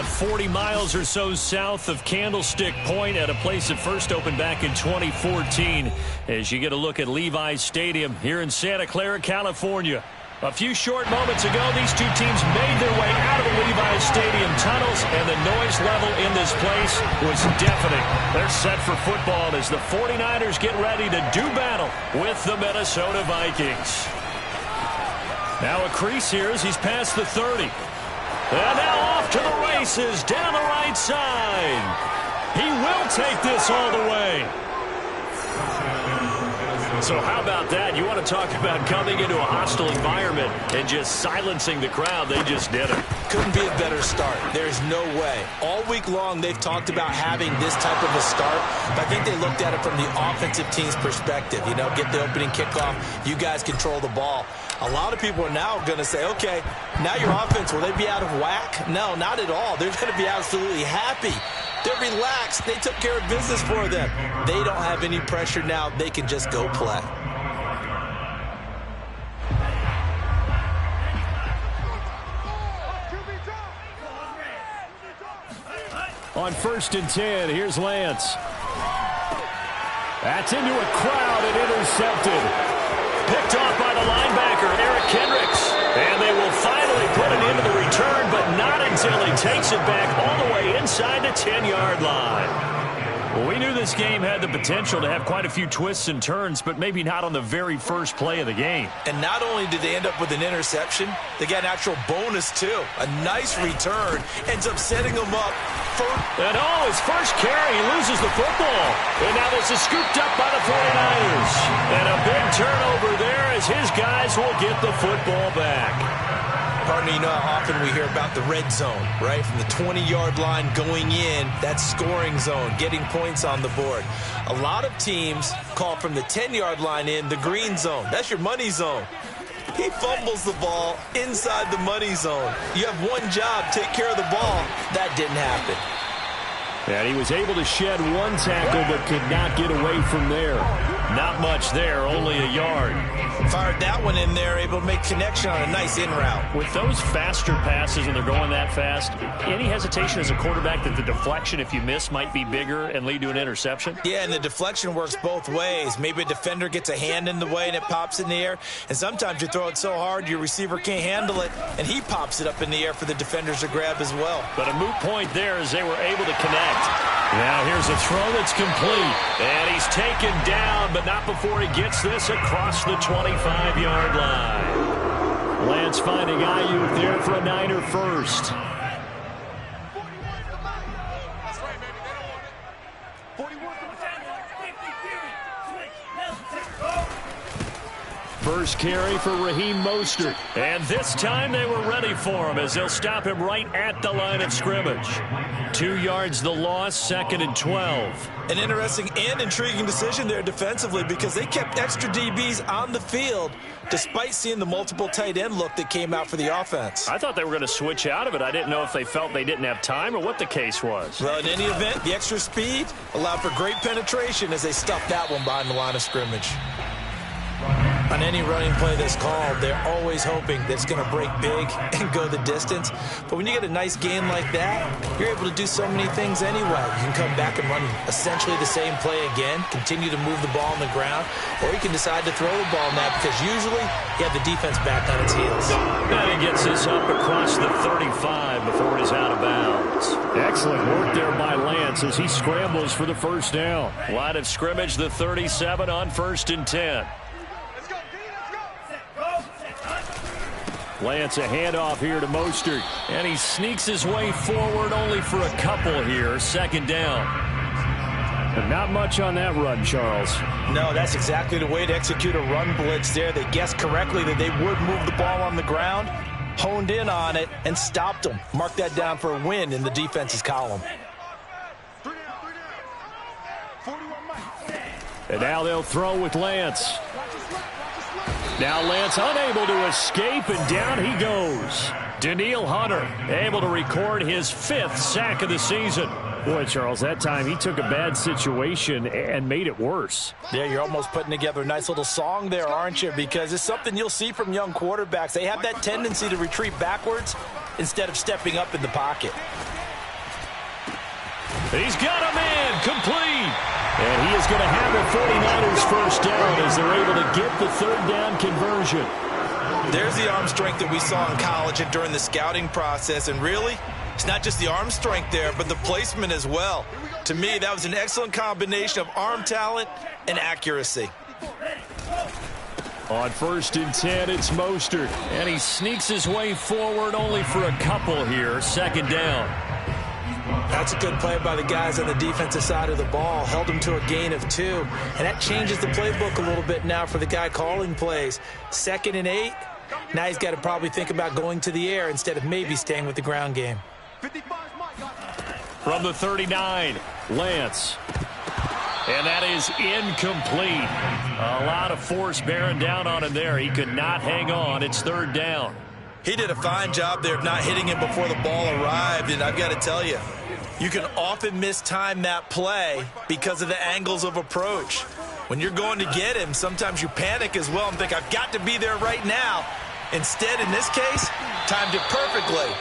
about 40 miles or so south of Candlestick Point at a place that first opened back in 2014 as you get a look at Levi's Stadium here in Santa Clara, California. A few short moments ago, these two teams made their way out of the Levi's Stadium tunnels, and the noise level in this place was deafening. They're set for football as the 49ers get ready to do battle with the Minnesota Vikings. Now a crease here as he's past the 30. And now off to the races down the right side. He will take this all the way. So how about that? You want to talk about coming into a hostile environment and just silencing the crowd. They just did it. Couldn't be a better start. There's no way. All week long they've talked about having this type of a start, but I think they looked at it from the offensive team's perspective. You know, get the opening kickoff. You guys control the ball. A lot of people are now going to say, okay, now your offense, will they be out of whack? No, not at all. They're going to be absolutely happy. They're relaxed. They took care of business for them. They don't have any pressure now. They can just go play. On 1st and 10, here's Lance. That's into a crowd and intercepted. Picked off by the linebacker, Eric Kendricks. And they will finally put it into the return, but not until he takes it back all the way inside the 10-yard line. Well, we knew this game had the potential to have quite a few twists and turns, but maybe not on the very first play of the game. And not only did they end up with an interception, they got an actual bonus, too. A nice return ends up setting them up for... And his first carry, he loses the football. And now this is scooped up by the 49ers. And a big turnover there as his guys will get the football back. Partner, you know how often we hear about the red zone, right? From the 20-yard line going in, that scoring zone, getting points on the board. A lot of teams call from the 10-yard line in the green zone. That's your money zone. He fumbles the ball inside the money zone. You have one job, take care of the ball. That didn't happen. And he was able to shed one tackle but could not get away from there. Not much there, only a yard. Fired that one in there, able to make connection on a nice in route. With those faster passes and they're going that fast, any hesitation as a quarterback that the deflection, if you miss, might be bigger and lead to an interception? Yeah, and the deflection works both ways. Maybe a defender gets a hand in the way and it pops in the air. And sometimes you throw it so hard your receiver can't handle it, and he pops it up in the air for the defenders to grab as well. But a moot point there as they were able to connect. Now here's a throw that's complete. And he's taken down, but not before he gets this across the 25-yard line. Lance finding Ayuk there for a Niner first. First carry for Raheem Mostert. And this time they were ready for him as they'll stop him right at the line of scrimmage. 2 yards the loss, 2nd and 12. An interesting and intriguing decision there defensively because they kept extra DBs on the field despite seeing the multiple tight end look that came out for the offense. I thought they were going to switch out of it. I didn't know if they felt they didn't have time or what the case was. Well, in any event, the extra speed allowed for great penetration as they stuffed that one behind the line of scrimmage. On any running play that's called, they're always hoping that it's going to break big and go the distance. But when you get a nice game like that, you're able to do so many things anyway. You can come back and run essentially the same play again, continue to move the ball on the ground, or you can decide to throw the ball in that because usually you have the defense back on its heels. And he gets this up across the 35 before it is out of bounds. Excellent work there by Lance as he scrambles for the first down. Line of scrimmage, the 37 on 1st and 10. Lance a handoff here to Mostert. And he sneaks his way forward only for a couple here. 2nd down. But not much on that run, Charles. No, that's exactly the way to execute a run blitz there. They guessed correctly that they would move the ball on the ground, honed in on it, and stopped them. Mark that down for a win in the defense's column. And now they'll throw with Lance. Now Lance unable to escape, and down he goes. Danielle Hunter able to record his 5th sack of the season. Boy, Charles, that time he took a bad situation and made it worse. Yeah, you're almost putting together a nice little song there, aren't you? Because it's something you'll see from young quarterbacks. They have that tendency to retreat backwards instead of stepping up in the pocket. He's got a man complete. And he is going to have the 49ers first down as they're able to get the third down conversion. There's the arm strength that we saw in college and during the scouting process. And really, it's not just the arm strength there, but the placement as well. To me, that was an excellent combination of arm talent and accuracy. On 1st and 10, it's Mostert. And he sneaks his way forward only for a couple here. 2nd down. That's a good play by the guys on the defensive side of the ball. Held him to a gain of 2. And that changes the playbook a little bit now for the guy calling plays. 2nd and 8. Now he's got to probably think about going to the air instead of maybe staying with the ground game. From the 39, Lance. And that is incomplete. A lot of force bearing down on him there. He could not hang on. It's 3rd down. He did a fine job there of not hitting him before the ball arrived. And I've got to tell you, you can often mistime that play because of the angles of approach. When you're going to get him, sometimes you panic as well and think, I've got to be there right now. Instead, in this case, timed it perfectly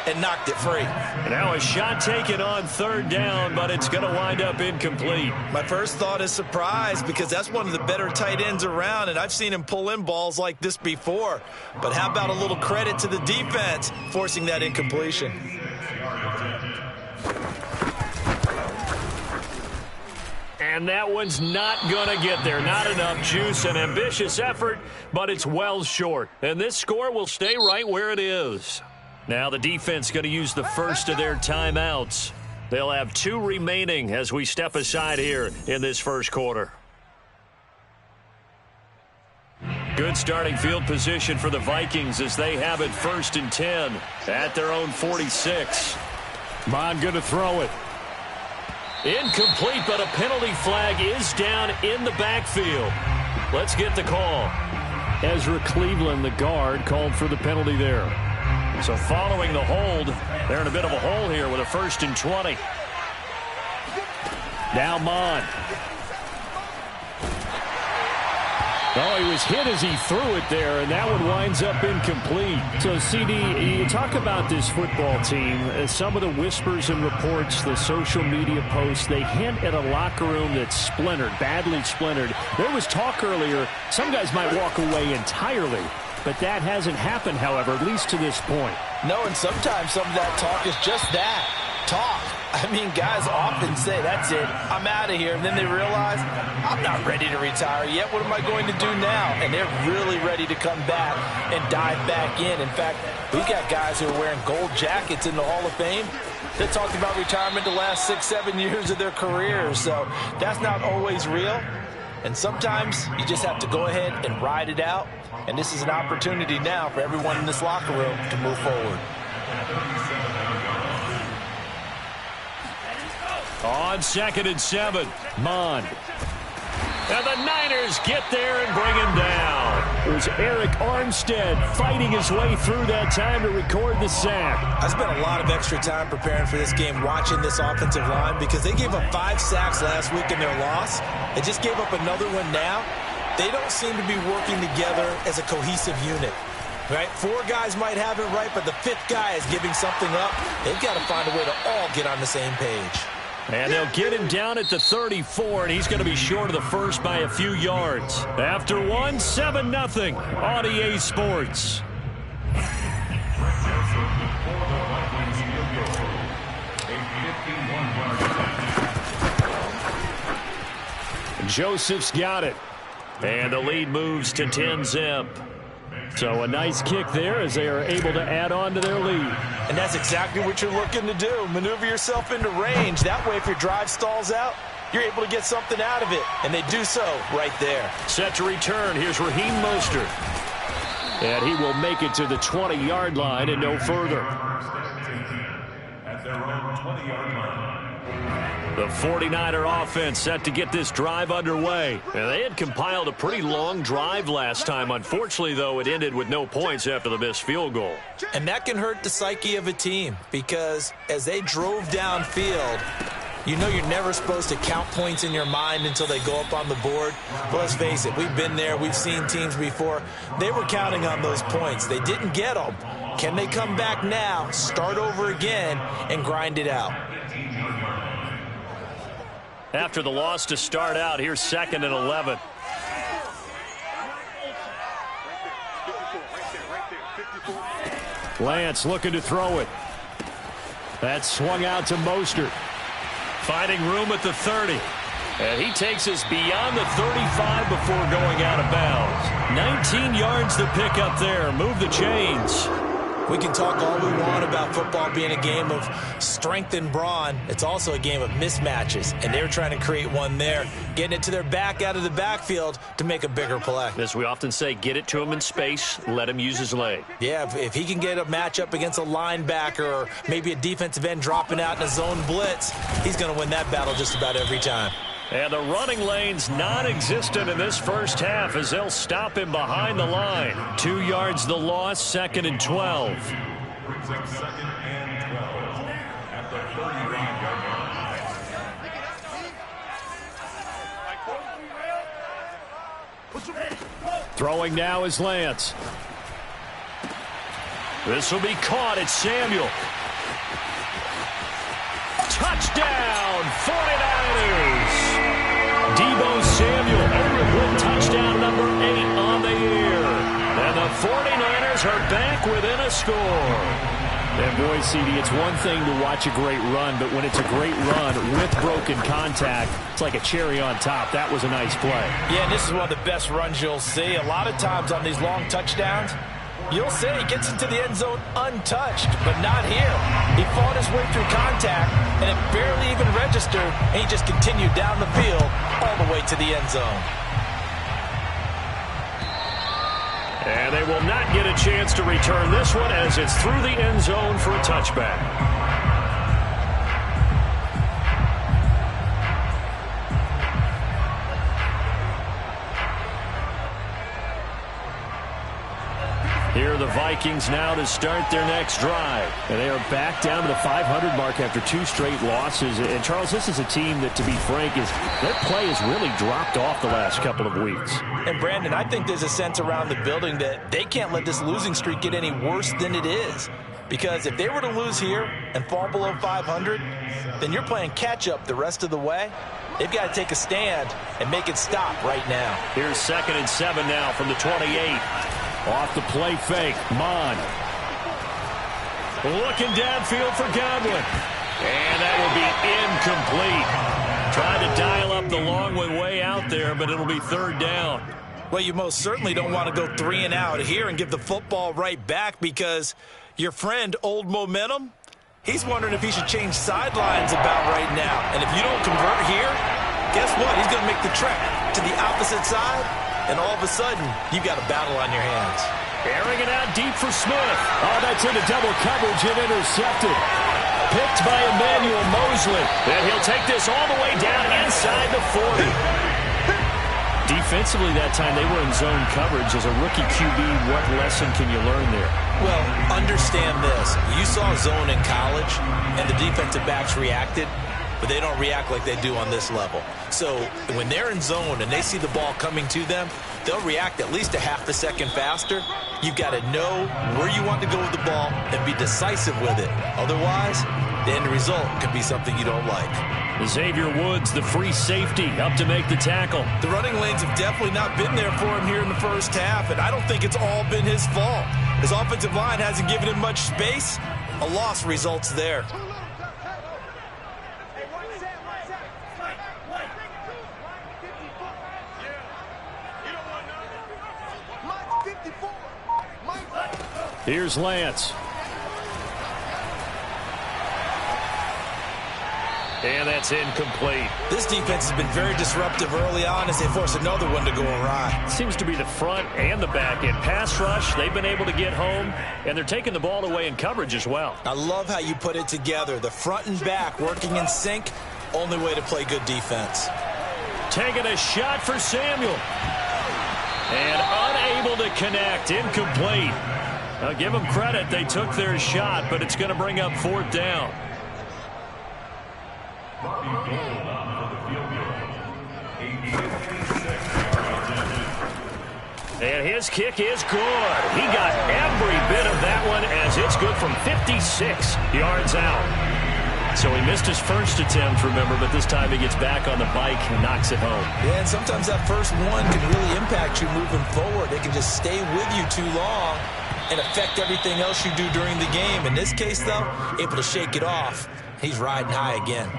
and knocked it free. Now a shot taken on 3rd down, but it's going to wind up incomplete. My first thought is surprise because that's one of the better tight ends around, and I've seen him pull in balls like this before. But how about a little credit to the defense forcing that incompletion? And that one's not going to get there. Not enough juice. An ambitious effort, but it's well short. And this score will stay right where it is. Now the defense going to use the first of their timeouts. They'll have 2 remaining as we step aside here in this first quarter. Good starting field position for the Vikings as they have it 1st and 10 at their own 46. Bond going to throw it. Incomplete, but a penalty flag is down in the backfield. Let's get the call. Ezra Cleveland, the guard, called for the penalty there. So following the hold, they're in a bit of a hole here with a 1st and 20. Now Mond. Oh, he was hit as he threw it there, and that one winds up incomplete. So, CD, you talk about this football team. Some of the whispers and reports, the social media posts, they hint at a locker room that's splintered, badly splintered. There was talk earlier, some guys might walk away entirely. But that hasn't happened, however, at least to this point. No, and sometimes some of that talk is just that, talk. I mean, guys often say, that's it, I'm out of here. And then they realize, I'm not ready to retire yet. What am I going to do now? And they're really ready to come back and dive back in. In fact, we've got guys who are wearing gold jackets in the Hall of Fame. They talked about retirement the last 6-7 years of their careers. So that's not always real. And sometimes you just have to go ahead and ride it out. And this is an opportunity now for everyone in this locker room to move forward. On 2nd and 7, Mond. And the Niners get there and bring him down. It was Eric Armstead fighting his way through that time to record the sack. I spent a lot of extra time preparing for this game watching this offensive line because they gave up 5 sacks last week in their loss. They just gave up another one now. They don't seem to be working together as a cohesive unit. Right? 4 guys might have it right, but the 5th guy is giving something up. They've got to find a way to all get on the same page. And they'll get him down at the 34, and he's going to be short of the first by a few yards. After 7-0 on EA Sports. Joseph's got it. And the lead moves to 10-zip. So a nice kick there as they are able to add on to their lead. And that's exactly what you're looking to do. Maneuver yourself into range. That way, if your drive stalls out, you're able to get something out of it. And they do so right there. Set to return. Here's Raheem Mostert. And he will make it to the 20-yard line and no further. At their own 20-yard line. The 49er offense set to get this drive underway. And they had compiled a pretty long drive last time. Unfortunately, though, it ended with no points after the missed field goal. And that can hurt the psyche of a team because as they drove downfield, you know you're never supposed to count points in your mind until they go up on the board. But let's face it, we've been there. We've seen teams before. They were counting on those points. They didn't get them. Can they come back now, start over again, and grind it out? after the loss to start out. Here's 2nd and 11. Lance looking to throw it. That's swung out to Mostert. Finding room at the 30. And he takes us beyond the 35 before going out of bounds. 19 yards to pick up there. Move the chains. We can talk all we want about football being a game of strength and brawn. It's also a game of mismatches, and they're trying to create one there, getting it to their back out of the backfield to make a bigger play. As we often say, get it to him in space, let him use his leg. Yeah, if he can get a matchup against a linebacker or maybe a defensive end dropping out in a zone blitz, he's going to win that battle just about every time. And the running lane's non-existent in this first half as they'll stop him behind the line. 2 yards the loss, 2nd and 12. Throwing now is Lance. This will be caught. It's Samuel. Touchdown, 49ers. Deebo Samuel with touchdown number 8 on the year. And the 49ers are back within a score. And boy, CD, it's one thing to watch a great run, but when it's a great run with broken contact, it's like a cherry on top. That was a nice play. Yeah, and this is one of the best runs you'll see. A lot of times on these long touchdowns, you'll say he gets into the end zone untouched, but not here. He fought his way through contact, and it barely even registered, and he just continued down the field all the way to the end zone. And they will not get a chance to return this one as it's through the end zone for a touchback. Here are the Vikings now to start their next drive. And they are back down to the 500 mark after 2 straight losses. And, Charles, this is a team that, to be frank, their play has really dropped off the last couple of weeks. And, Brandon, I think there's a sense around the building that they can't let this losing streak get any worse than it is. Because if they were to lose here and fall below 500, then you're playing catch-up the rest of the way. They've got to take a stand and make it stop right now. Here's 2nd and 7 now from the 28. Off the play fake, Mon. Looking downfield for Godwin. And that will be incomplete. Trying to dial up the long way out there, but it'll be 3rd down. Well, you most certainly don't want to go 3 and out here and give the football right back because your friend, Old Momentum, he's wondering if he should change sidelines about right now. And if you don't convert here, guess what? He's going to make the trek to the opposite side. And all of a sudden, you've got a battle on your hands. Airing it out deep for Smith. Oh, that's into double coverage and intercepted. Picked by Emmanuel Mosley. And he'll take this all the way down inside the 40. Defensively that time, they were in zone coverage. As a rookie QB, what lesson can you learn there? Well, understand this. You saw zone in college, and the defensive backs reacted. But they don't react like they do on this level. So when they're in zone and they see the ball coming to them, they'll react at least a half a second faster. You've got to know where you want to go with the ball and be decisive with it. Otherwise, the end result could be something you don't like. Xavier Woods, the free safety, up to make the tackle. The running lanes have definitely not been there for him here in the first half, and I don't think it's all been his fault. His offensive line hasn't given him much space. A loss results there. Here's Lance. And that's incomplete. This defense has been very disruptive early on as they force another one to go awry. Seems to be the front and the back end. Pass rush, they've been able to get home, and they're taking the ball away in coverage as well. I love how you put it together. The front and back working in sync, only way to play good defense. Taking a shot for Samuel. And unable to connect, incomplete. Now give them credit, they took their shot, but it's going to bring up 4th down. And his kick is good. He got every bit of that one as it's good from 56 yards out. So he missed his first attempt, remember, but this time he gets back on the bike and knocks it home. Yeah, and sometimes that first one can really impact you moving forward. It can just stay with you too long and affect everything else you do during the game. In this case, though, able to shake it off. He's riding high again.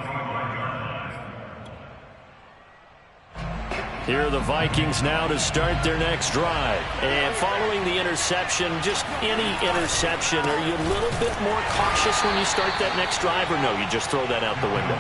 Here are the Vikings now to start their next drive. And following the interception, just any interception, are you a little bit more cautious when you start that next drive, or no, you just throw that out the window?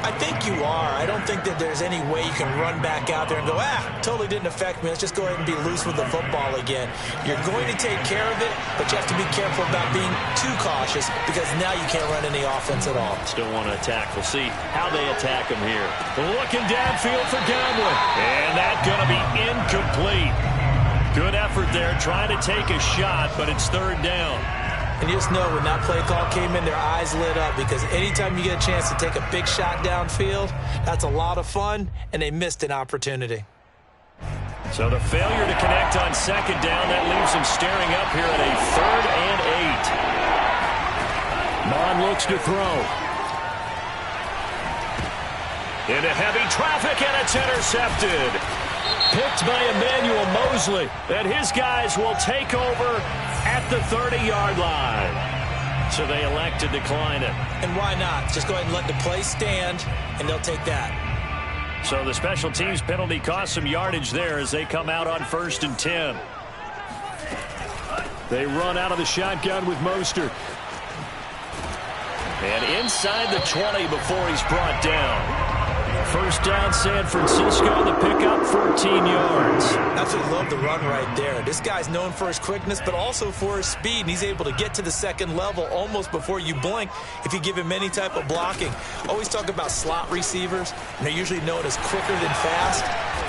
I think you are. I don't think that there's any way you can run back out there and go, totally didn't affect me. Let's just go ahead and be loose with the football again. You're going to take care of it, but you have to be careful about being too cautious because now you can't run any offense at all. Still want to attack. We'll see how they attack him here. Looking downfield for Godwin. And that's going to be incomplete. Good effort there, trying to take a shot, but it's third down. And you just know when that play call came in, their eyes lit up because anytime you get a chance to take a big shot downfield, that's a lot of fun, and they missed an opportunity. So the failure to connect on second down, that leaves them staring up here at a 3rd and 8. Mond looks to throw. Into heavy traffic, and it's intercepted. Picked by Emmanuel Mosley, and his guys will take over at the 30-yard line. So they elect to decline it. And why not? Just go ahead and let the play stand, and they'll take that. So the special teams penalty cost some yardage there as they come out on 1st and 10. They run out of the shotgun with Mostert. And inside the 20 before he's brought down. First down, San Francisco. The pickup, 14 yards. Absolutely love the run right there. This guy's known for his quickness, but also for his speed. And he's able to get to the second level almost before you blink if you give him any type of blocking. Always talk about slot receivers, and they're usually known as quicker than fast.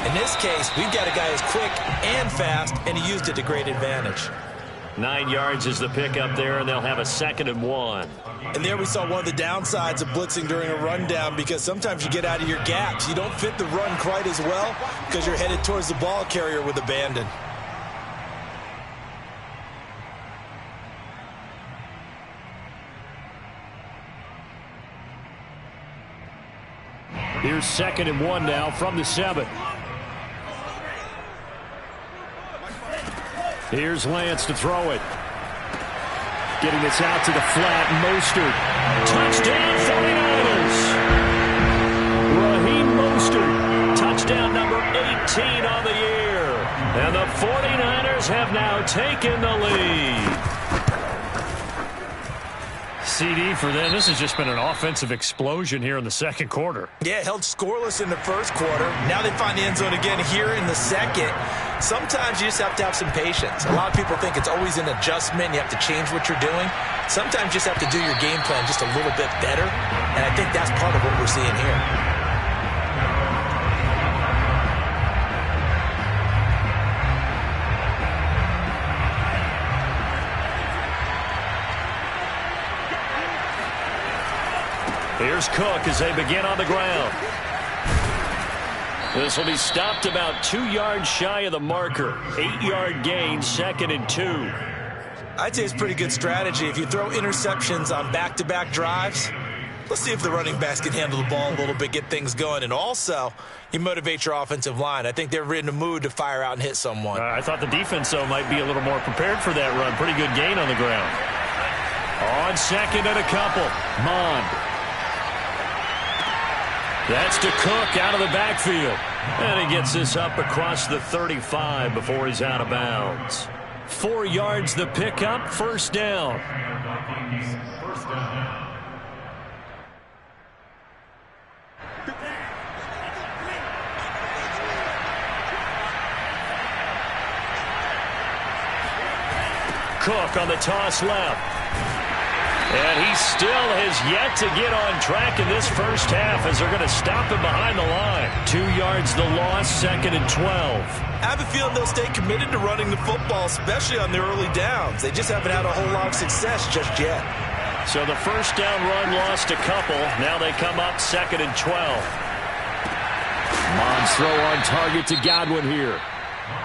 In this case, we've got a guy who's quick and fast, and he used it to great advantage. 9 yards is the pickup there, and they'll have a 2nd and 1. And there we saw one of the downsides of blitzing during a rundown because sometimes you get out of your gaps. You don't fit the run quite as well because you're headed towards the ball carrier with abandon. Here's 2nd and 1 now from the 7. Here's Lance to throw it. Getting this out to the flat. Mostert. Touchdown 49ers. Raheem Mostert. Touchdown number 18 on the year. And the 49ers have now taken the lead. CD for them. This has just been an offensive explosion here in the second quarter. Yeah, held scoreless in the first quarter. Now they find the end zone again here in the second. Sometimes you just have to have some patience. A lot of people think it's always an adjustment. You have to change what you're doing. Sometimes you just have to do your game plan just a little bit better. And I think that's part of what we're seeing here. Here's Cook as they begin on the ground. This will be stopped about 2 yards shy of the marker. 8-yard gain, 2nd and 2. I'd say it's pretty good strategy. If you throw interceptions on back-to-back drives, let's see if the running backs can handle the ball a little bit, get things going. And also, you motivate your offensive line. I think they're in the mood to fire out and hit someone. I thought the defense, though, might be a little more prepared for that run. Pretty good gain on the ground. On 2nd and a couple, Mond. That's to Cook out of the backfield. And he gets this up across the 35 before he's out of bounds. 4 yards the pickup, 1st down. Cook on the toss left. And he still has yet to get on track in this first half as they're going to stop him behind the line. 2 yards the loss, 2nd and 12. I have a feeling they'll stay committed to running the football, especially on their early downs. They just haven't had a whole lot of success just yet. So the first down run lost a couple. Now they come up 2nd and 12. Mond's throw on target to Godwin here.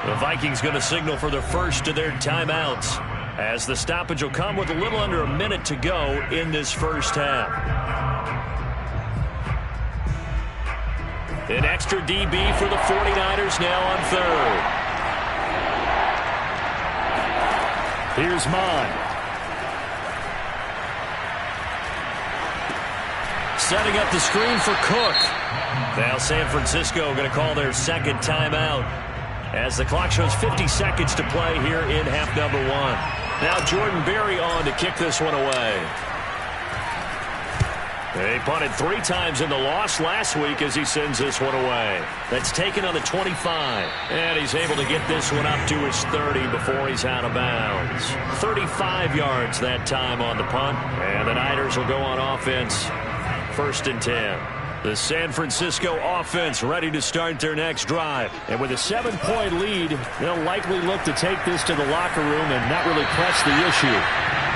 The Vikings going to signal for the first of their timeouts, as the stoppage will come with a little under a minute to go in this first half. An extra DB for the 49ers now on third. Here's Mond. Setting up the screen for Cook. Now San Francisco going to call their second timeout as the clock shows 50 seconds to play here in half number one. Now Jordan Berry on to kick this one away. They punted 3 times in the loss last week as he sends this one away. That's taken on the 25. And he's able to get this one up to his 30 before he's out of bounds. 35 yards that time on the punt. And the Niners will go on offense. 1st and 10. The San Francisco offense ready to start their next drive. And with a 7-point lead, they'll likely look to take this to the locker room and not really press the issue.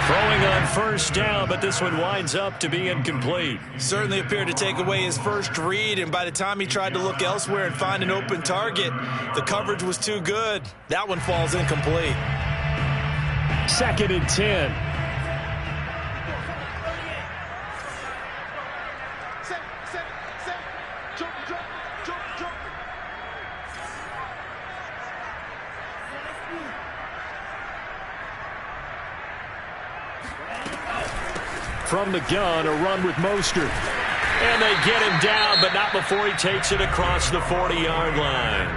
Throwing on 1st down, but this one winds up to be incomplete. Certainly appeared to take away his first read, and by the time he tried to look elsewhere and find an open target, the coverage was too good. That one falls incomplete. 2nd and 10. From the gun, a run with Mostert. And they get him down, but not before he takes it across the 40-yard line.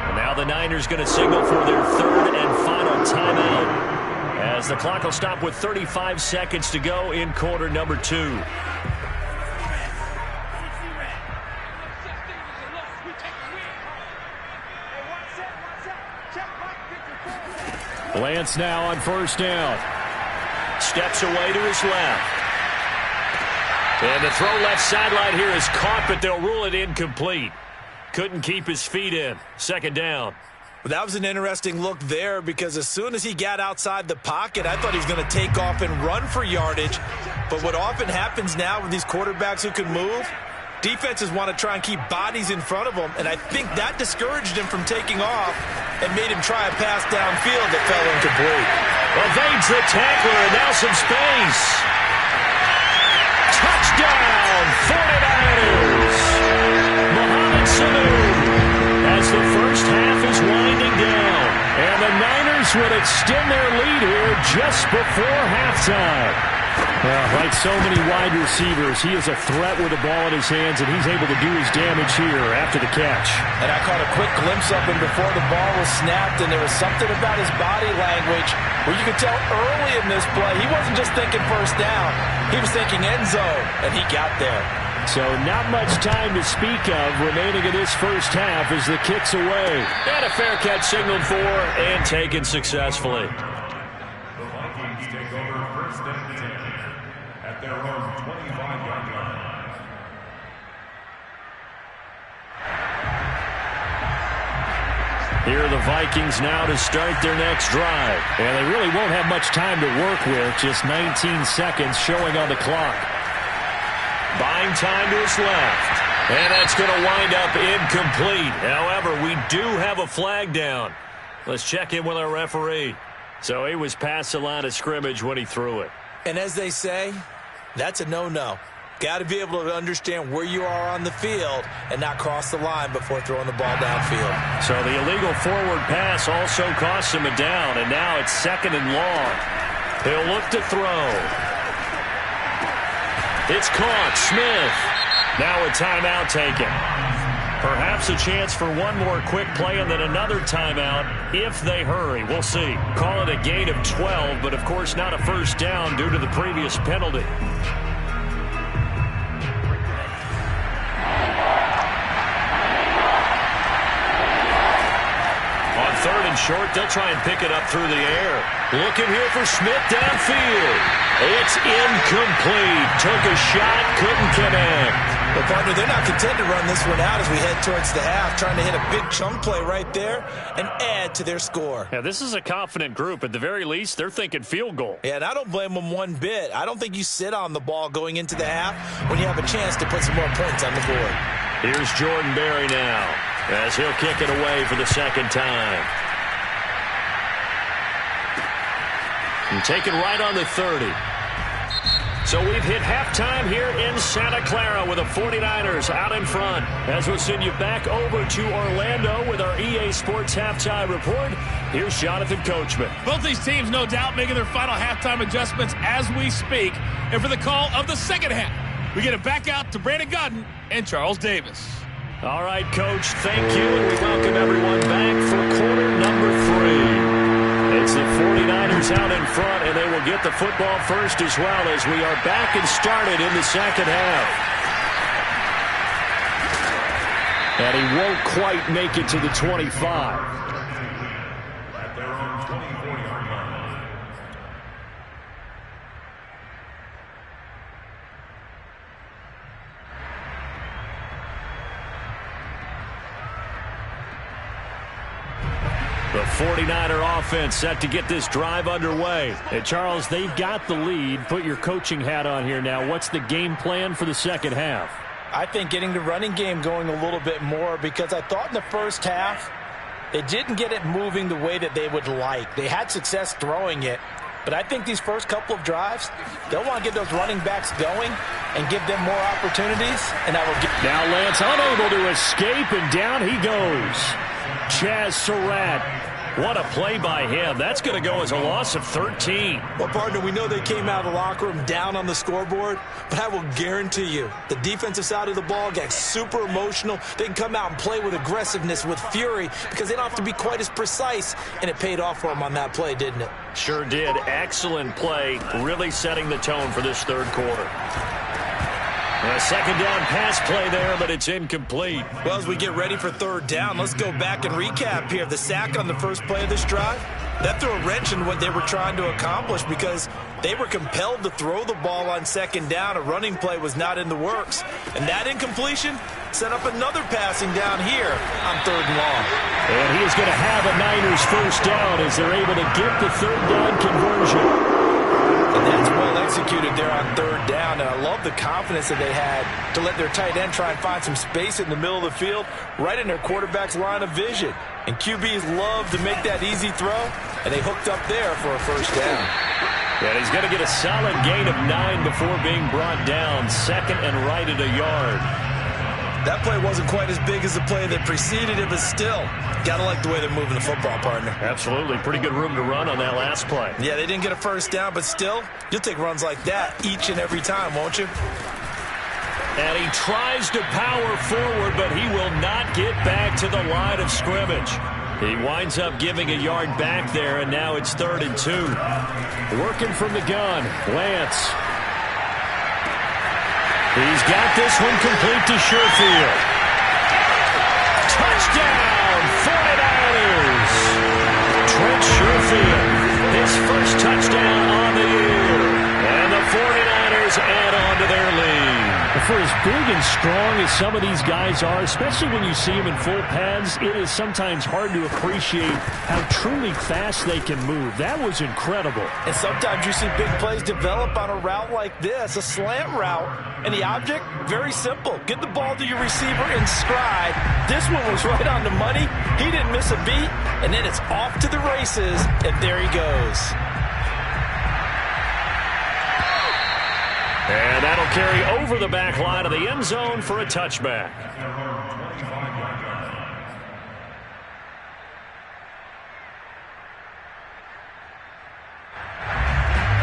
And now the Niners going to signal for their 3rd and final timeout as the clock will stop with 35 seconds to go in quarter number 2. Lance now on 1st down. Steps away to his left. And the throw left sideline here is caught, but they'll rule it incomplete. Couldn't keep his feet in. 2nd down. Well, that was an interesting look there because as soon as he got outside the pocket, I thought he was going to take off and run for yardage. But what often happens now with these quarterbacks who can move, defenses want to try and keep bodies in front of them, and I think that discouraged him from taking off and made him try a pass downfield that fell incomplete. Evades the tackler, and now some space. Touchdown, 49ers. Mohamed Sanu as the first half is winding down. And the Niners would extend their lead here just before halftime. Like so many wide receivers, he is a threat with the ball in his hands, and he's able to do his damage here after the catch. And I caught a quick glimpse of him before the ball was snapped, and there was something about his body language where you could tell early in this play he wasn't just thinking 1st down. He was thinking end zone, and he got there. So not much time to speak of remaining in this first half as the kick's away. And a fair catch signaled for and taken successfully. The Vikings take over 1st and 10 at their own 25-yard line. Here are the Vikings now to start their next drive. And they really won't have much time to work with, just 19 seconds showing on the clock. Buying time to his left. And that's going to wind up incomplete. However, we do have a flag down. Let's check in with our referee. So he was past the line of scrimmage when he threw it. And as they say, that's a no-no. Got to be able to understand where you are on the field and not cross the line before throwing the ball downfield. So the illegal forward pass also cost him a down, and now it's 2nd and long. He'll look to throw. It's caught. Smith. Now a timeout taken. Perhaps a chance for one more quick play and then another timeout if they hurry. We'll see. Call it a gain of 12, but of course not a 1st down due to the previous penalty. On 3rd and short, they'll try and pick it up through the air. Looking here for Smith downfield. It's incomplete. Took a shot, couldn't connect. Well, partner, they're not content to run this one out as we head towards the half, trying to hit a big chunk play right there and add to their score. Yeah, this is a confident group. At the very least, they're thinking field goal. Yeah, and I don't blame them one bit. I don't think you sit on the ball going into the half when you have a chance to put some more points on the board. Here's Jordan Berry now as he'll kick it away for the 2nd time. And taken right on the 30. So we've hit halftime here in Santa Clara with the 49ers out in front. As we'll send you back over to Orlando with our EA Sports Halftime Report, here's Jonathan Coachman. Both these teams, no doubt, making their final halftime adjustments as we speak. And for the call of the second half, we get it back out to Brandon Gaudin and Charles Davis. All right, Coach, thank you, and we welcome everyone back for quarter number 3. It's the 49ers out in front, and they will get the football first as well as we are back and started in the second half. And he won't quite make it to the 25. At their own 24-yard line. The 49er offense set to get this drive underway. And Charles, they've got the lead. Put your coaching hat on here now. What's the game plan for the second half? I think getting the running game going a little bit more, because I thought in the first half they didn't get it moving the way that they would like. They had success throwing it, but I think these first couple of drives, they'll want to get those running backs going and give them more opportunities, and that will get... Now Lance unable to escape, and down he goes. Chaz Surratt. What a play by him. That's going to go as a loss of 13. Well, partner, we know they came out of the locker room down on the scoreboard, but I will guarantee you the defensive side of the ball got super emotional. They can come out and play with aggressiveness, with fury, because they don't have to be quite as precise, and it paid off for them on that play, didn't it? Sure did. Excellent play, really setting the tone for this third quarter. A second down pass play there, but it's incomplete. Well, as we get ready for third down, let's go back and recap here. The sack on the first play of this drive, that threw a wrench in what they were trying to accomplish, because they were compelled to throw the ball on second down. A running play was not in the works. And that incompletion set up another passing down here on third and long. And he is going to have a Niners first down as they're able to get the third down conversion. And that's well executed there on third down. And I love the confidence that they had to let their tight end try and find some space in the middle of the field, right in their quarterback's line of vision. And QBs love to make that easy throw, and they hooked up there for a first down. And he's going to get a solid gain of 9 before being brought down. Second and right at a yard. That play wasn't quite as big as the play that preceded it, but still, gotta like the way they're moving the football, partner. Absolutely. Pretty good room to run on that last play. Yeah, they didn't get a first down, but still, you'll take runs like that each and every time, won't you? And he tries to power forward, but he will not get back to the line of scrimmage. He winds up giving a yard back there, and now it's 3rd and 2. Working from the gun, Lance. He's got this one complete to Sherfield. Touchdown, 49ers. Trent Sherfield, his first touchdown on the year. And the 49ers add on to their lead. For as big and strong as some of these guys are, especially when you see them in full pads, it is sometimes hard to appreciate how truly fast they can move. That was incredible. And sometimes you see big plays develop on a route like this, a slant route. And the object, very simple. Get the ball to your receiver in stride. This one was right on the money. He didn't miss a beat. And then it's off to the races, and there he goes. And that'll carry over the back line of the end zone for a touchback.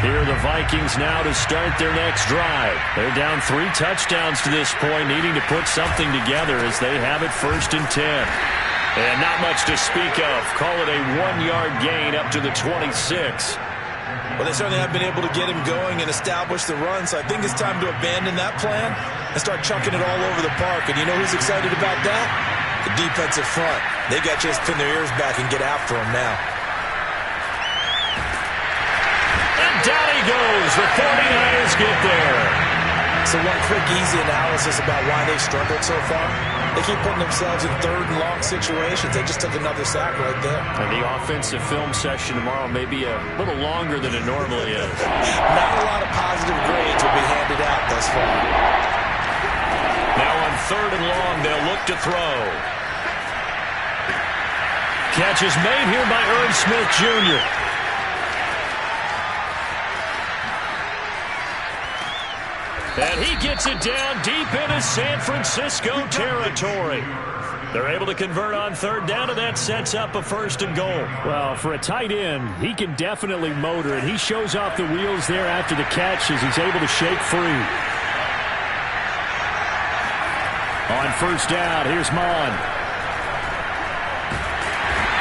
Here are the Vikings now to start their next drive. They're down 3 touchdowns to this point, needing to put something together as they have it 1st and 10. And not much to speak of. Call it a 1-yard gain up to the 26. Well, they certainly have been able to get him going and establish the run, so I think it's time to abandon that plan and start chucking it all over the park. And you know who's excited about that? The defensive front. They got just pin their ears back and get after him now. And down he goes. The 49ers get there. So one quick, easy analysis about why they struggled so far. They keep putting themselves in 3rd and long situations. They just took another sack right there. And the offensive film session tomorrow may be a little longer than it normally is. Not a lot of positive grades will be handed out thus far. Now on 3rd and long, they'll look to throw. Catch is made here by Irv Smith Jr. And he gets it down deep into San Francisco territory. They're able to convert on third down, and that sets up a 1st and goal. Well, for a tight end, he can definitely motor it. He shows off the wheels there after the catch as he's able to shake free. On 1st down, here's Mon.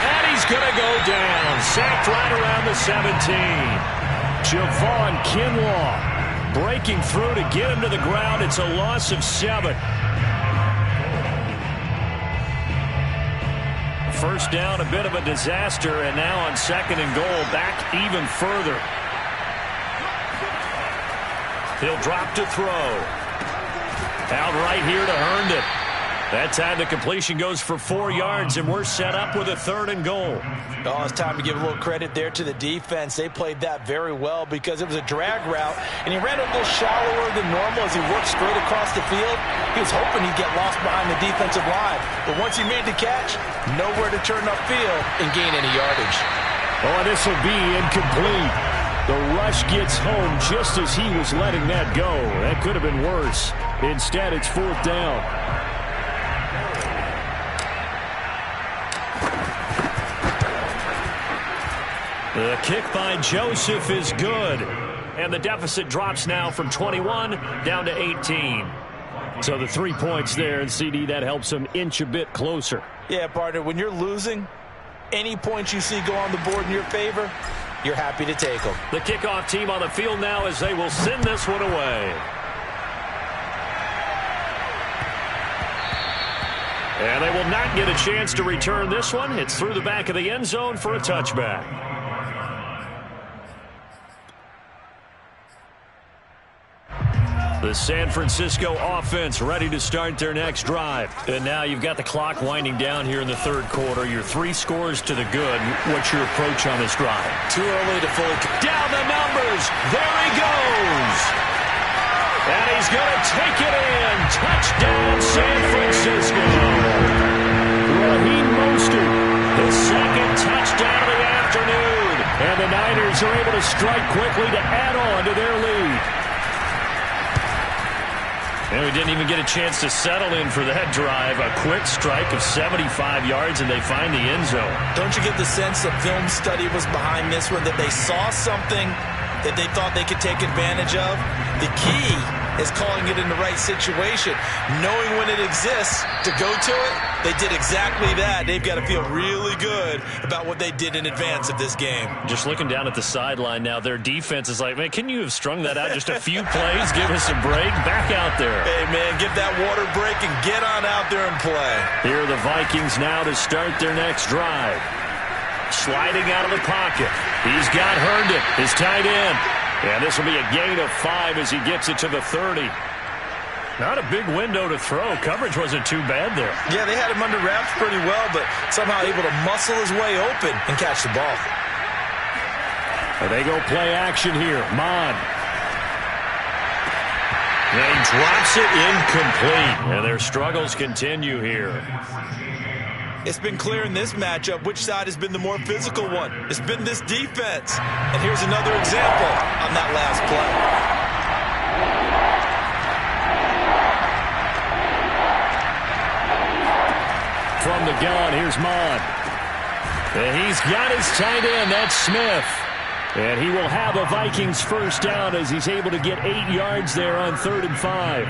And he's going to go down. Sacked right around the 17. Javon Kinlaw breaking through to get him to the ground. It's a loss of 7. 1st down, a bit of a disaster, and now on 2nd and goal, back even further. He'll drop to throw. Out right here to Herndon. That time the completion goes for 4 yards, and we're set up with a 3rd and goal. Oh, it's time to give a little credit there to the defense. They played that very well because it was a drag route, and he ran a little shallower than normal as he worked straight across the field. He was hoping he'd get lost behind the defensive line, but once he made the catch, nowhere to turn upfield and gain any yardage. Oh, this will be incomplete. The rush gets home just as he was letting that go. That could have been worse. Instead, it's 4th down. The kick by Joseph is good. And the deficit drops now from 21 down to 18. So the 3 points there, and CD, that helps them inch a bit closer. Yeah, partner, when you're losing, any points you see go on the board in your favor, you're happy to take them. The kickoff team on the field now as they will send this one away. And they will not get a chance to return this one. It's through the back of the end zone for a touchback. The San Francisco offense ready to start their next drive. And now you've got the clock winding down here in the 3rd quarter. Your 3 scores to the good. What's your approach on this drive? Too early to fully... Down the numbers. There he goes. And he's going to take it in. Touchdown, San Francisco. Raheem Mostert, the 2nd touchdown of the afternoon. And the Niners are able to strike quickly to add on to their lead. And we didn't even get a chance to settle in for that drive. A quick strike of 75 yards, and they find the end zone. Don't you get the sense that film study was behind this one, that they saw something that they thought they could take advantage of? The key is calling it in the right situation. Knowing when it exists to go to it, they did exactly that. They've got to feel really good about what they did in advance of this game. Just looking down at the sideline now, their defense is like, man, can you have strung that out just a few plays? Give us a break. Back out there. Hey, man, give that water break and get on out there and play. Here are the Vikings now to start their next drive. Sliding out of the pocket. He's got Herndon, his tight end. And this will be a gain of 5 as he gets it to the 30. Not a big window to throw. Coverage wasn't too bad there. Yeah, they had him under wraps pretty well, but somehow able to muscle his way open and catch the ball. And they go play action here. Mon. And he drops it incomplete. And their struggles continue here. It's been clear in this matchup which side has been the more physical one. It's been this defense. And here's another example on that last play. From the gun, here's Mon. And he's got his tight end, that's Smith. And he will have a Vikings 1st down as he's able to get 8 yards there on 3rd and 5.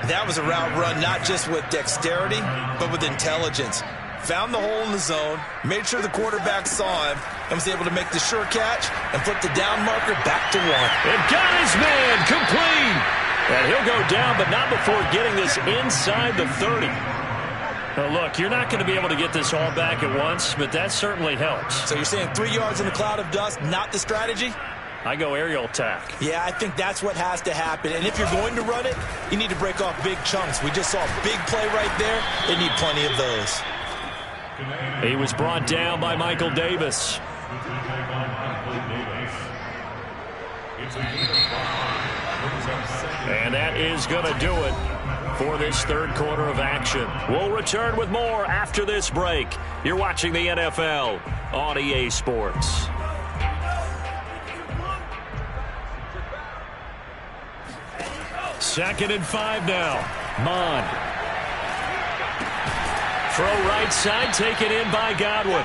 That was a route run not just with dexterity, but with intelligence. Found the hole in the zone, made sure the quarterback saw him, and was able to make the sure catch and flip the down marker back to 1. And got his man complete. And he'll go down, but not before getting this inside the 30. Now, look, you're not going to be able to get this all back at once, but that certainly helps. So you're saying 3 yards in a cloud of dust, not the strategy? I go aerial attack. Yeah, I think that's what has to happen. And if you're going to run it, you need to break off big chunks. We just saw a big play right there. They need plenty of those. He was brought down by Michael Davis. And that is going to do it for this 3rd quarter of action. We'll return with more after this break. You're watching the NFL on EA Sports. 2nd and 5 now. Mond. Throw right side, taken in by Godwin.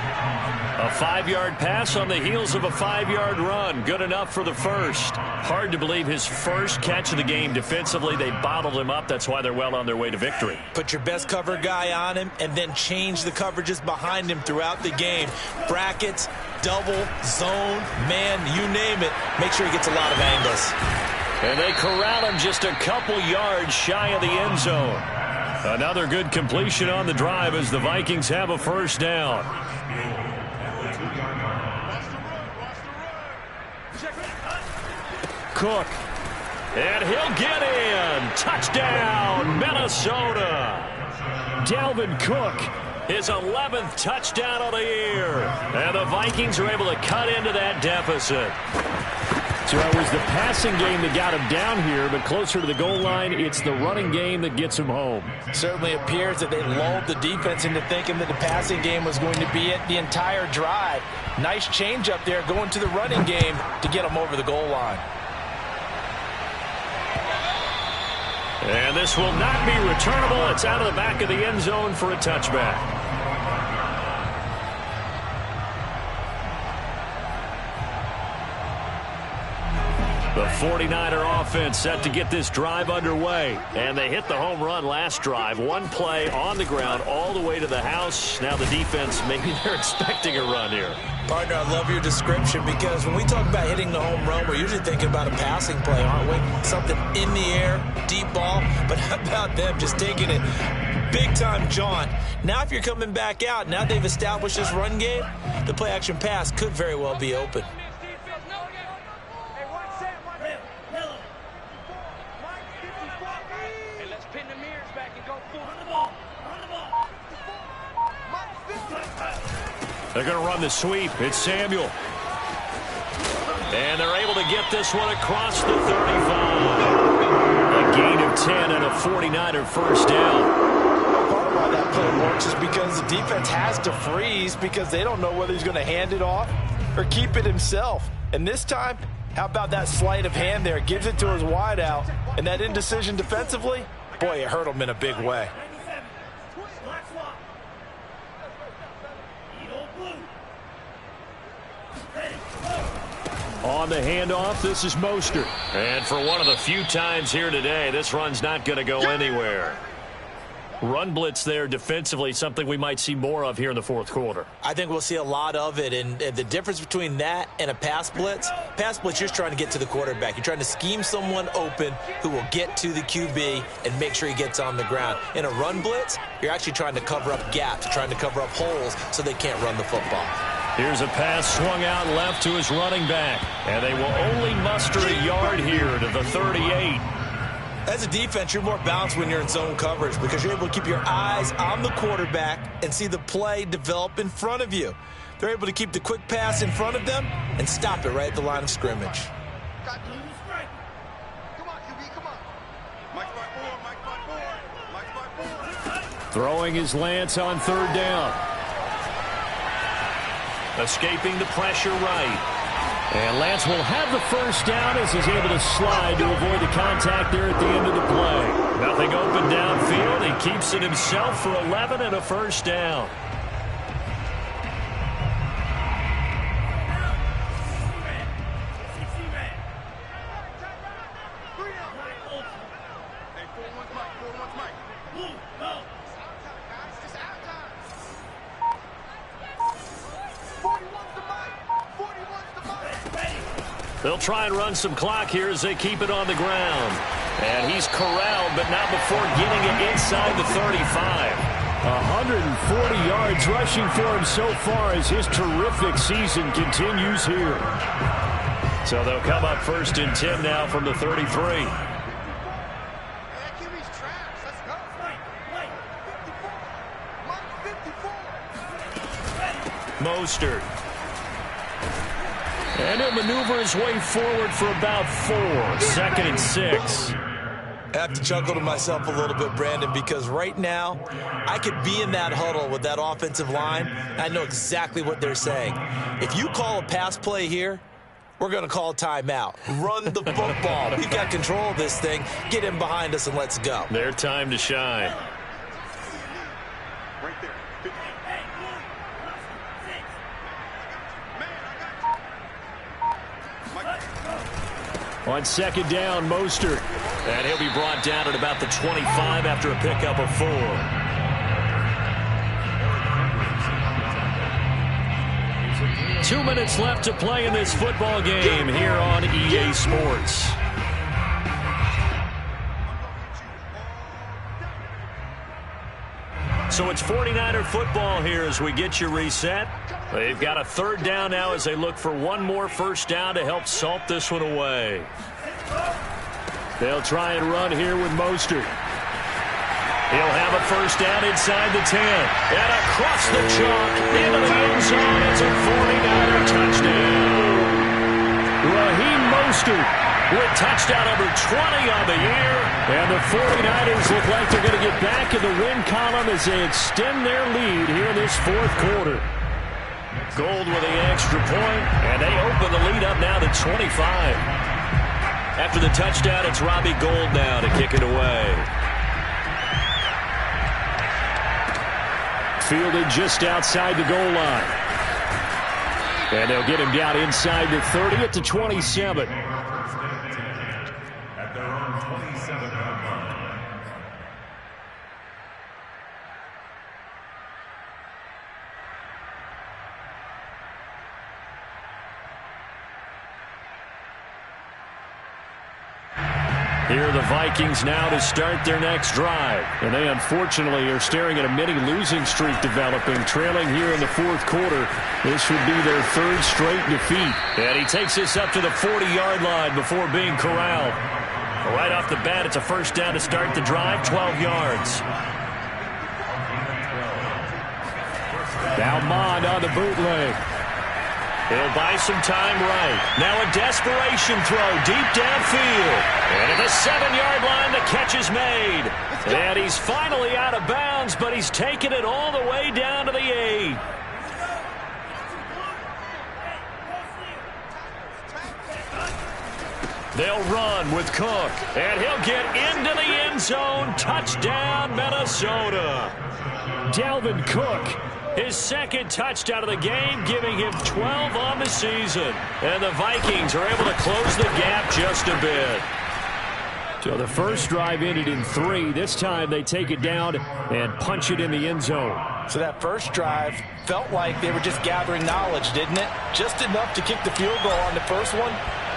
A 5-yard pass on the heels of a 5-yard run. Good enough for the first. Hard to believe his first catch of the game defensively. They bottled him up. That's why they're well on their way to victory. Put your best cover guy on him and then change the coverages behind him throughout the game. Brackets, double, zone, man, you name it. Make sure he gets a lot of angles. And they corral him just a couple yards shy of the end zone. Another good completion on the drive as the Vikings have a first down. Cook. And he'll get in. Touchdown, Minnesota. Dalvin Cook, his 11th touchdown of the year. And the Vikings are able to cut into that deficit. So it was the passing game that got him down here, but closer to the goal line, it's the running game that gets him home. Certainly appears that they lulled the defense into thinking that the passing game was going to be it the entire drive. Nice change up there going to the running game to get him over the goal line. And this will not be returnable. It's out of the back of the end zone for a touchback. The 49er offense set to get this drive underway. And they hit the home run last drive. One play on the ground all the way to the house. Now the defense, maybe they're expecting a run here. Partner, I love your description because when we talk about hitting the home run, we're usually thinking about a passing play, aren't we? Something in the air, deep ball. But how about them just taking it big-time jaunt? Now if you're coming back out, now they've established this run game, the play-action pass could very well be open. They're going to run the sweep. It's Samuel. And they're able to get this one across the 35. A gain of 10 and a 49er first down. Part of why that play works is because the defense has to freeze because they don't know whether he's going to hand it off or keep it himself. And this time, how about that sleight of hand there? Gives it to his wideout. And that indecision defensively, boy, it hurt him in a big way. On the handoff, this is Mostert. And for one of the few times here today, this run's not going to go anywhere. Run blitz there defensively, something we might see more of here in the fourth quarter. I think we'll see a lot of it, and the difference between that and a pass blitz, you're just trying to get to the quarterback. You're trying to scheme someone open who will get to the QB and make sure he gets on the ground. In a run blitz, you're actually trying to cover up gaps, trying to cover up holes so they can't run the football. Here's a pass swung out left to his running back, and they will only muster a yard here to the 38. As a defense, you're more balanced when you're in zone coverage because you're able to keep your eyes on the quarterback and see the play develop in front of you. They're able to keep the quick pass in front of them and stop it right at the line of scrimmage. Throwing is Lance on third down. Escaping the pressure right. And Lance will have the first down as he's able to slide to avoid the contact there at the end of the play. Nothing open downfield. He keeps it himself for 11 and a first down. They'll try and run some clock here as they keep it on the ground. And he's corralled, but not before getting it inside the 35. 140 yards rushing for him so far as his terrific season continues here. So they'll come up first and 10 now from the 33. Mostert. And he'll maneuver his way forward for about 4. 2nd and 6. I have to chuckle to myself a little bit, Brandon, because right now I could be in that huddle with that offensive line. I know exactly what they're saying. If you call a pass play here, we're going to call timeout. Run the football. We've got control of this thing. Get in behind us and let's go. Their time to shine. Right there. On second down, Mostert. And he'll be brought down at about the 25 after a pickup of 4. 2 minutes left to play in this football game here on EA Sports. So it's 49er football here as we get you reset. They've got a third down now as they look for one more first down to help salt this one away. They'll try and run here with Mostert. He'll have a first down inside the 10. And across the chalk into the end zone. It's a 49er touchdown. Raheem Mostert with touchdown number 20 on the year. And the 49ers look like they're going to get back in the win column as they extend their lead here in this fourth quarter. Gold with the extra point, and they open the lead up now to 25. After the touchdown, it's Robbie Gould now to kick it away. Fielded just outside the goal line. And they'll get him down inside the 30 at the 27. At their own 27-yard line. Here are the Vikings now to start their next drive. And they unfortunately are staring at a mini losing streak developing, trailing here in the fourth quarter. This would be their third straight defeat. And he takes this up to the 40-yard line before being corralled. Right off the bat, it's a first down to start the drive, 12 yards. Now Mond on the bootleg. He'll buy some time right. Now a desperation throw deep downfield. And at the 7-yard line, the catch is made. And he's finally out of bounds, but he's taken it all the way down to the 8. They'll run with Cook. And he'll get into the end zone. Touchdown, Minnesota. Dalvin Cook. His second touchdown of the game, giving him 12 on the season. And the Vikings are able to close the gap just a bit. So the first drive ended in 3. This time they take it down and punch it in the end zone. So that first drive felt like they were just gathering knowledge, didn't it? Just enough to kick the field goal on the first one.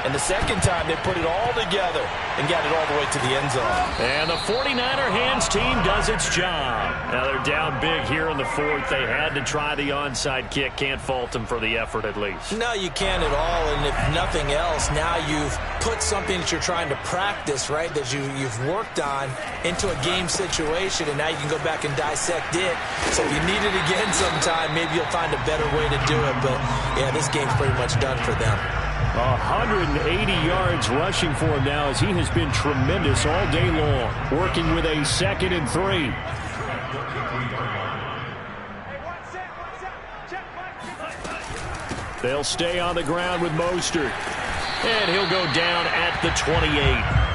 And the second time, they put it all together and got it all the way to the end zone. And the 49er hands team does its job. Now they're down big here in the fourth. They had to try the onside kick. Can't fault them for the effort at least. No, you can't at all. And if nothing else, now you've put something that you're trying to practice, right, that you've worked on into a game situation, and now you can go back and dissect it. So if you need it again sometime, maybe you'll find a better way to do it. But, yeah, this game's pretty much done for them. 180 yards rushing for him now as he has been tremendous all day long, working with a 2nd and 3. They'll stay on the ground with Mostert. And he'll go down at the 28.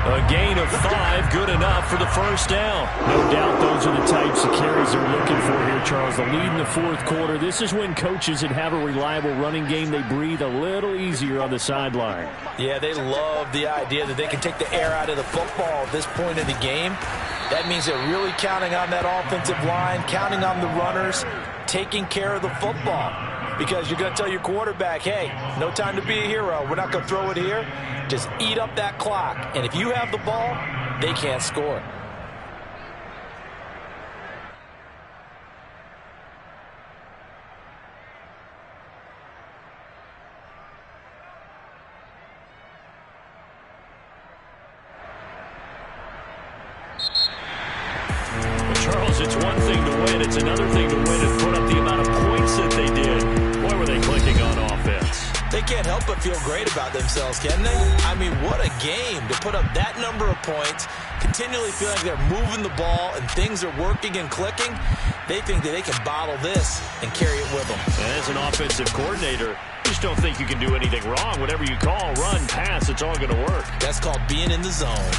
A gain of 5, good enough for the first down. No doubt those are the types of carries they're looking for here, Charles. The lead in the fourth quarter. This is when coaches that have a reliable running game, they breathe a little easier on the sideline. Yeah, they love the idea that they can take the air out of the football at this point in the game. That means they're really counting on that offensive line, counting on the runners, taking care of the football. Because you're going to tell your quarterback, hey, no time to be a hero. We're not going to throw it here. Just eat up that clock. And if you have the ball, they can't score. Charles, it's one thing to win. It's another thing to win and put up the amount of points that they did. Boy, were they clicking on offense. They can't help but feel great about themselves, can they? I mean, what a game to put up that number of points, continually feel like they're moving the ball and things are working and clicking. They think that they can bottle this and carry it with them. And as an offensive coordinator, you just don't think you can do anything wrong. Whatever you call, run, pass, it's all going to work. That's called being in the zone.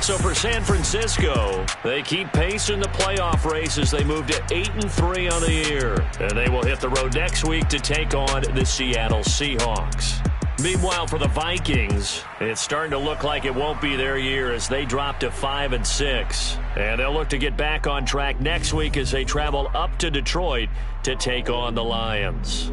So for San Francisco, they keep pace in the playoff race as they move to 8-3 on the year. And they will hit the road next week to take on the Seattle Seahawks. Meanwhile, for the Vikings, it's starting to look like it won't be their year as they drop to 5-6. And they'll look to get back on track next week as they travel up to Detroit to take on the Lions.